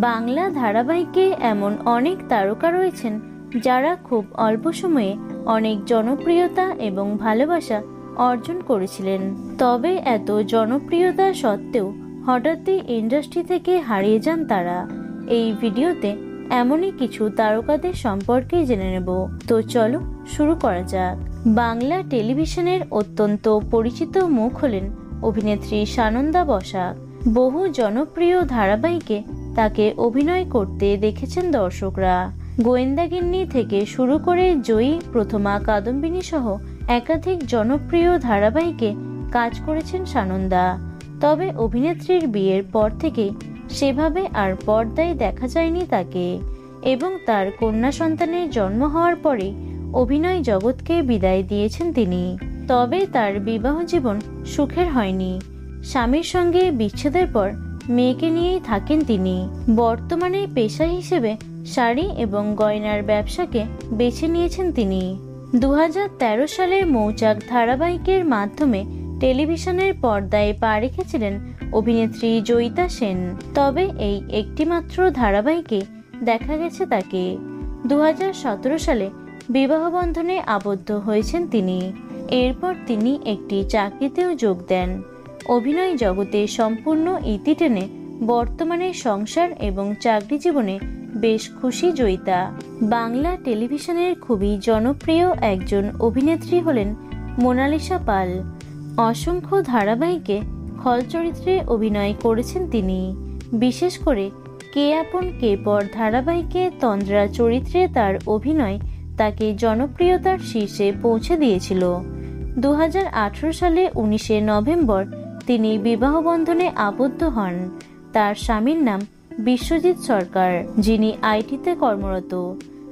বাংলা ধারাবাহিকে এমন অনেক তারকা রয়েছেন যারা খুব অল্প সময়ে অনেক জনপ্রিয়তা এবং ভালোবাসা অর্জন করেছিলেন। তবে এত জনপ্রিয়তা সত্ত্বেও হঠাৎই ইন্ডাস্ট্রি থেকে হারিয়ে যান তারা। এই ভিডিওতে এমনই কিছু তারকাদের সম্পর্কে জেনে নেব। তো চলো শুরু করা যাক। বাংলা টেলিভিশনের অত্যন্ত পরিচিত মুখ হলেন অভিনেত্রী সানন্দা বসাক। বহু জনপ্রিয় ধারাবাহিকে তাকে অভিনয় করতে দেখেছেন দর্শকরা। গোয়েন্দাগিন্নি থেকে শুরু করে জয়ী, প্রথমা কাদম্বিনী সহ একাধিক জনপ্রিয় ধারাবাহিকে কাজ করেছেন সানন্দা। তবে অভিনেত্রীর বিয়ের পর থেকে সেভাবে আর পর্দায় দেখা যায়নি তাকে, এবং তার কন্যা সন্তানের জন্ম হওয়ার পরে অভিনয় জগৎকে বিদায় দিয়েছেন তিনি। তবে তার বিবাহ জীবন সুখের হয়নি। স্বামীর সঙ্গে বিচ্ছেদের পর মেয়েকে নিয়েই থাকেন তিনি। বর্তমানে পেশা হিসেবে শাড়ি এবং গয়নার ব্যবসাকে বেছে নিয়েছেন তিনি। 2013 সালে মৌচাক ধারাবাহিকের মাধ্যমে টেলিভিশনের পর্দায় পা রেখেছিলেন অভিনেত্রী জয়িতা সেন। তবে এই একটিমাত্র ধারাবাহিকে দেখা গেছে তাকে। 2017 সালে বিবাহ বন্ধনে আবদ্ধ হয়েছেন তিনি। এরপর তিনি একটি চাকরিতেও যোগ দেন। অভিনয় জগতে সম্পূর্ণ ইতি টেনে বর্তমানে সংসার এবং চাকরি জীবনে বেশ খুশি জয়িতা। বাংলা টেলিভিশনের খুবই জনপ্রিয় একজন অভিনেত্রী হলেন মোনালিসা পাল। অসংখ্য ধারাবাহিকে খল চরিত্রে অভিনয় করেছেন তিনি। বিশেষ করে কে আপন কে পর ধারাবাহিকে তন্দ্রা চরিত্রে তার অভিনয় তাকে জনপ্রিয়তার শীর্ষে পৌঁছে দিয়েছিল। 2018 সালে 19 নভেম্বর তিনি বিবাহ বন্ধনে আবদ্ধ হন। তার স্বামীর নাম বিশ্বজিৎ সরকার, যিনি আইটিতে কর্মরত।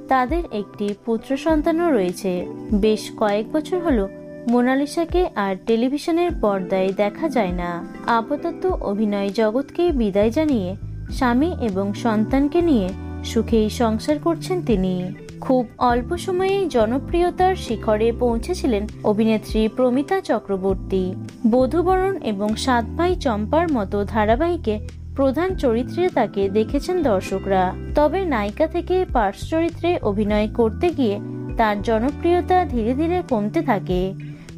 তাদের একটি পুত্র সন্তানও রয়েছে। বেশ কয়েক বছর হলো মোনালিসাকে আর টেলিভিশনের পর্দায় দেখা যায় না। আপাতত অভিনয় জগৎকে বিদায় জানিয়ে স্বামী এবং সন্তানকে নিয়ে সুখেই সংসার করছেন তিনি। খুব অল্প সময়েই জনপ্রিয়তার শিখরে পৌঁছেছিলেন অভিনেত্রী প্রমিতা চক্রবর্তী। বধূবরণ এবং সাত ভাই চম্পার মতো ধারাবাহিকে প্রধান চরিত্রে তাকে দেখেছেন দর্শকরা। তবে নায়িকা থেকে পার্শ্ব চরিত্রে অভিনয় করতে গিয়ে তার জনপ্রিয়তা ধীরে ধীরে কমতে থাকে।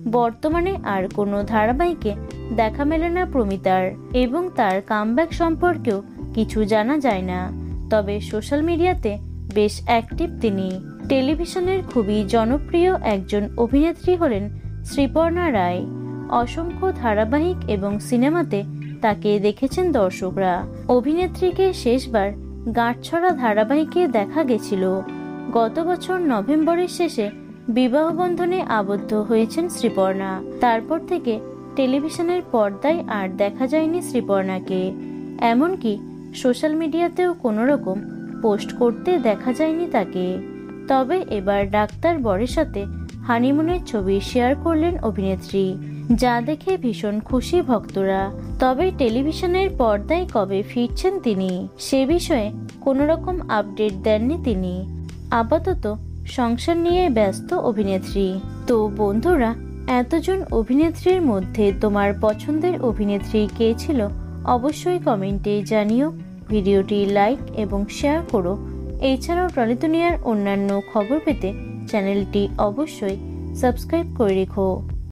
বর্তমানে আর কোনো ধারাবাহিকে দেখা মেলে না প্রমিতার, এবং তার কামব্যাক সম্পর্কেও কিছু জানা যায় না। তবে সোশ্যাল মিডিয়াতে বেশ অ্যাক্টিভ তিনি। টেলিভিশনের খুবই জনপ্রিয় একজন অভিনেত্রী হলেন শ্রীপর্ণা রায়। অসংখ্য ধারাবাহিক এবং সিনেমাতে তাকে দেখেছেন দর্শকরা। অভিনেত্রীকে শেষবার গাঁটছড়া ধারাবাহিকে দেখা গেছিল। গত বছর নভেম্বরের শেষে বিবাহ বন্ধনে আবদ্ধ হয়েছেন শ্রীপর্ণা। তারপর থেকে টেলিভিশনের পর্দায় আর দেখা যায়নি শ্রীপর্ণাকে। এমনকি সোশ্যাল মিডিয়াতেও কোনো রকম পোস্ট করতে দেখা যায়নি তাকে। তবে এবার ডাক্তার বরের সাথে হানিমুনের ছবি শেয়ার করলেন অভিনেত্রী, যা দেখে ভীষণ খুশি ভক্তরা। তবে টেলিভিশনের পর্দায় কবে ফিরছেন তিনি সে বিষয়ে কোনো রকম আপডেট দেননি তিনি। আপাতত সংসার নিয়ে ব্যস্ত অভিনেত্রী। তো বন্ধুরা, এতজন অভিনেত্রীর মধ্যে তোমার পছন্দের অভিনেত্রী কে ছিল অবশ্যই কমেন্টে জানিও। ভিডিওটি লাইক এবং শেয়ার করো। এছাড়াও টলি দুনিয়ার অন্যান্য খবর পেতে চ্যানেলটি অবশ্যই সাবস্ক্রাইব করে রেখো।